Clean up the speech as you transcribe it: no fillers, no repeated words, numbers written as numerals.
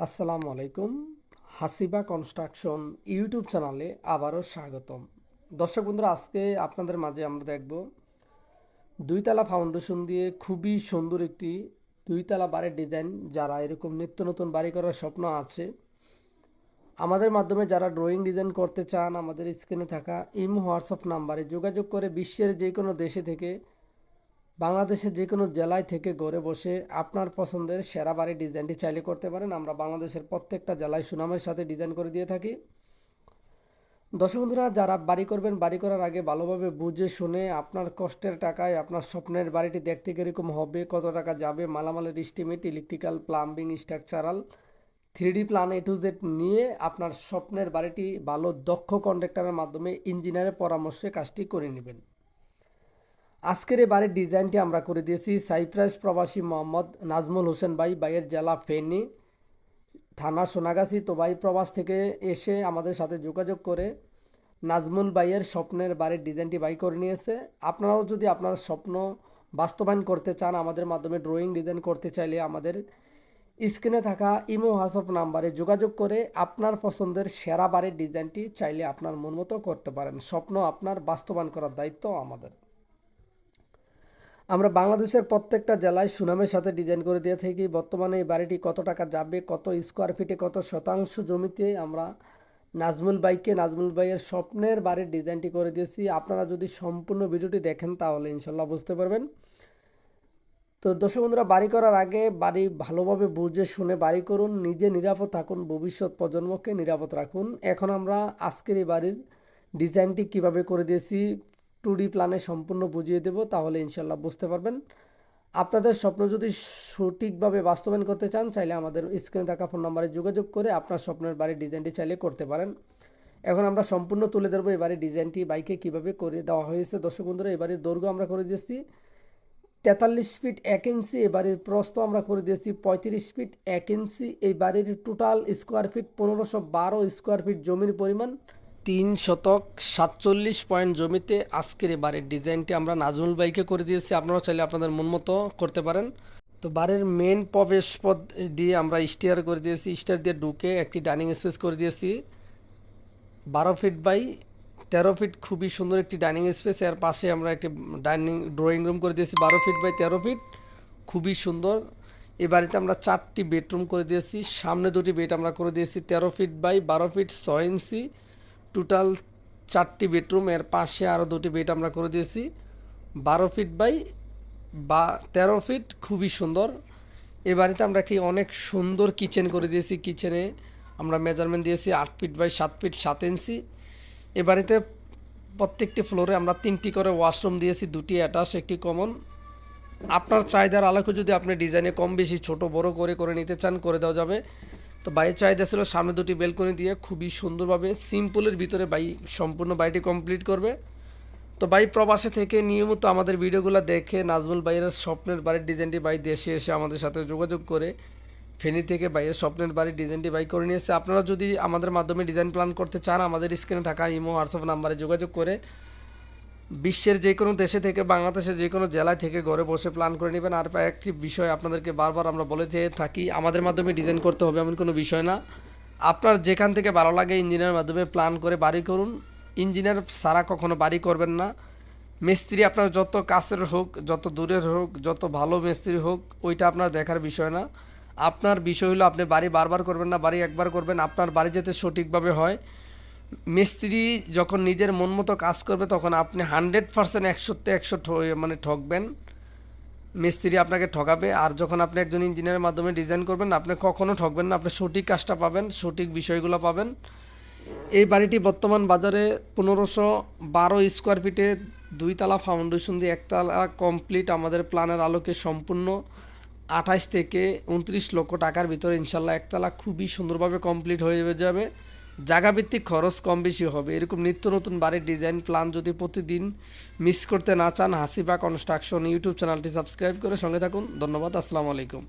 আসসালামু আলাইকুম। হাসিবা construction YouTube চ্যানেলে আবারও স্বাগতম। দর্শক বন্ধুরা, আজকে আপনাদের মাঝে আমরা দেখব দুইতলা ফাউন্ডেশন দিয়ে খুবই সুন্দর একটি দুইতলা বাড়ির ডিজাইন। যারা এরকম নিত্য নতুন বাড়ি করার স্বপ্ন আছে, আমাদের মাধ্যমে যারা ড্রয়িং ডিজাইন করতে চান, আমাদের স্ক্রিনে থাকা ইমো হোয়াটসঅ্যাপ নাম্বারে যোগাযোগ করে বিশ্বের যে কোনো দেশে থেকে, বাংলাদেশের যে কোনো জেলায় থেকে ঘরে বসে আপনার পছন্দের সেরা বাড়ির ডিজাইনটি চাইলে করতে পারেন। আমরা বাংলাদেশের প্রত্যেকটা জেলায় সুনামের সাথে ডিজাইন করে দিয়ে থাকি। দর্শক বন্ধুরা, যারা বাড়ি করবেন, বাড়ি করার আগে ভালোভাবে বুঝে শুনে আপনার কষ্টের টাকায় আপনার স্বপ্নের বাড়িটি দেখতে কীরকম হবে, কত টাকা যাবে, মালামালের estimate, electrical, plumbing, structural, 3D plan A to Z নিয়ে আপনার স্বপ্নের বাড়িটি ভালো দক্ষ কন্ট্রাক্টরের মাধ্যমে ইঞ্জিনিয়ারের পরামর্শে কাজটি করে নেবেন। আজকের এই বাড়ির ডিজাইনটি আমরা করে দিয়েছি সাইপ্রাস প্রবাসী মোহাম্মদ নাজমুল হোসেন ভাই, ভাইয়ের জেলা ফেনী, থানা সোনাগাছি। তো ভাই প্রবাস থেকে এসে আমাদের সাথে যোগাযোগ করে নাজমুল ভাইয়ের স্বপ্নের বাড়ির ডিজাইনটি বাই করে নিয়েছে। আপনারাও যদি আপনার স্বপ্ন বাস্তবায়ন করতে চান, আমাদের মাধ্যমে ড্রয়িং ডিজাইন করতে চাইলে আমাদের স্ক্রিনে থাকা ইমো হোয়াটসঅ্যাপ নাম্বারে যোগাযোগ করে আপনার পছন্দের সেরা বাড়ির ডিজাইনটি চাইলে আপনার মন মতো করতে পারেন। স্বপ্ন আপনার বাস্তবায়ন করার দায়িত্ব আমাদের। আমরা বাংলাদেশের প্রত্যেকটা জেলায় সুনামের সাথে ডিজাইন করে দিয়ে থাকি। বর্তমানে এই বাড়িটি কত টাকা যাবে, কত স্কোয়ার ফিটে, কত শতাংশ জমিতে আমরা নাজমুল ভাইয়ের স্বপ্নের বাড়ির ডিজাইনটি করে দিয়েছি। আপনারা যদি সম্পূর্ণ ভিডিওটি দেখেন তাহলে ইনশাল্লাহ বুঝতে পারবেন। তো দর্শক বন্ধুরা, বাড়ি করার আগে বাড়ি ভালোভাবে বুঝে শুনে বাড়ি করুন, নিজে নিরাপদ থাকুন, ভবিষ্যৎ প্রজন্মকে নিরাপদ রাখুন। এখন আমরা আজকের এই বাড়ির ডিজাইনটি কিভাবে করে দিয়েছি 2D প্ল্যানে সম্পূর্ণ বুঝিয়ে দেব, তাহলে ইনশাল্লাহ বুঝতে পারবেন। আপনাদের স্বপ্ন যদি সঠিকভাবে বাস্তবায়ন করতে চান, চাইলে আমাদের স্ক্রিনে থাকা ফোন নাম্বারে যোগাযোগ করে আপনার স্বপ্নের বাড়ির ডিজাইনটি চাইলে করতে পারেন। এখন আমরা সম্পূর্ণ তুলে ধরবো এই বাড়ির ডিজাইনটি বাইকে কিভাবে করে দেওয়া হয়েছে। দর্শক বন্ধুরা, এই বাড়ির দৈর্ঘ্য আমরা করে দিয়েছি 43 ফিট 1 ইঞ্চি। এই বাড়ির প্রস্থ আমরা করে দিয়েছি 35 ফিট 1 ইঞ্চি। এই বাড়ির total square feet 1512 square feet. জমির পরিমাণ 3 শতক 47 পয়েন্ট জমিতে আজকের এই বাড়ির ডিজাইনটি আমরা নাজমুল ভাইকে করে দিয়েছি। আপনারা চাইলে আপনাদের মন মতো করতে পারেন। তো বাড়ির মেন প্রবেশ পথ দিয়ে আমরা স্টেয়ার করে দিয়েছি। স্টেয়ার দিয়ে ঢুকে একটি ডাইনিং স্পেস করে দিয়েছি 12 ফিট বাই 13 ফিট। খুবই সুন্দর একটি ডাইনিং স্পেস। এর পাশে আমরা একটি ড্রয়িং রুম করে দিয়েছি 12 ফিট বাই 13 ফিট, খুবই সুন্দর। এই বাড়িতে আমরা 4টি বেডরুম করে দিয়েছি। সামনে 2টি বেড আমরা করে দিয়েছি 13 feet by 12 feet 6 inch. Total 4টি বেডরুম। এর পাশে আরও 2টি বেড আমরা করে দিয়েছি 12 ফিট বাই 13 ফিট, খুবই সুন্দর। এ বাড়িতে আমরা কি অনেক সুন্দর কিচেন করে দিয়েছি। কিচেনে আমরা মেজারমেন্ট দিয়েছি 8 ফিট বাই 7 ফিট 7 ইঞ্চি। এ বাড়িতে প্রত্যেকটি ফ্লোরে আমরা 3টি করে ওয়াশরুম দিয়েছি, 2টি অ্যাটাচ, একটি কমন। আপনার চাহিদার আলোকে যদি আপনি ডিজাইনে কম বেশি ছোট বড় করে নিতে চান, করে দেওয়া যাবে। তো বাইরের চাহিদা ছিল সামনে 2টি বেলকনি দিয়ে খুবই সুন্দরভাবে সিম্পলের ভিতরে সম্পূর্ণ বাড়িটি কমপ্লিট করবে। তো প্রবাসে থেকে নিয়মিত আমাদের ভিডিওগুলো দেখে নাজমুল ভাইয়ের স্বপ্নের বাড়ির ডিজাইনটি দেশে এসে আমাদের সাথে যোগাযোগ করে ফেনী থেকে ভাইয়ের স্বপ্নের বাড়ির ডিজাইনটি করে নিয়েছে। আপনারা যদি আমাদের মাধ্যমে ডিজাইন প্ল্যান করতে চান, আমাদের স্ক্রিনে থাকা ইমো হোয়াটসঅ্যাপ নাম্বারে যোগাযোগ করে বিশ্বের যে কোনো দেশে থেকে, বাংলাদেশের যে কোনো জেলায় থেকে ঘরে বসে প্ল্যান করে নেবেন। আর একটি বিষয় আপনাদেরকে বারবার আমরা বলে থাকি, আমাদের মাধ্যমে ডিজাইন করতে হবে এমন কোনো বিষয় না। আপনার যেখান থেকে ভালো লাগে ইঞ্জিনিয়ারের মাধ্যমে প্ল্যান করে বাড়ি করুন। ইঞ্জিনিয়ার ছাড়া কখনো বাড়ি করবেন না। মিস্ত্রি আপনার যত কাছের হোক, যত দূরের হোক, যত ভালো মিস্ত্রি হোক, ওইটা আপনার দেখার বিষয় না। আপনার বিষয় হলো আপনি বাড়ি বারবার করবেন না, বাড়ি একবার করবেন। আপনার বাড়ি যাতে সঠিকভাবে হয়, মিস্ত্রি যখন নিজের মন মতো কাজ করবে তখন আপনি 100% 100তে 100 মানে ঠকবেন। মিস্ত্রি আপনাকে ঠকাবে। আর যখন আপনি একজন ইঞ্জিনিয়ারের মাধ্যমে ডিজাইন করবেন, আপনি কখনো ঠকবেন না, আপনি সঠিক কাজটা পাবেন, সঠিক বিষয়গুলো পাবেন। এই বাড়িটি বর্তমান বাজারে 1512 স্কোয়ার ফিটে 2তলা ফাউন্ডেশন দিয়ে 1তলা কমপ্লিট। আমাদের প্ল্যানের আলোকে সম্পূর্ণ 28 থেকে 29 লক্ষ টাকার ভিতরে ইনশাল্লাহ 1তলা খুবই সুন্দরভাবে কমপ্লিট হয়ে যাবে। জায়গাভিত্তিক খরচ কম বেশি হবে। এরকম নিত্য নতুন বাড়ির ডিজাইন প্ল্যান যদি প্রতিদিন মিস করতে না চান, হাসিবা কনস্ট্রাকশন ইউটিউব চ্যানেলটি সাবস্ক্রাইব করে সঙ্গে থাকুন। ধন্যবাদ। আসসালামু আলাইকুম।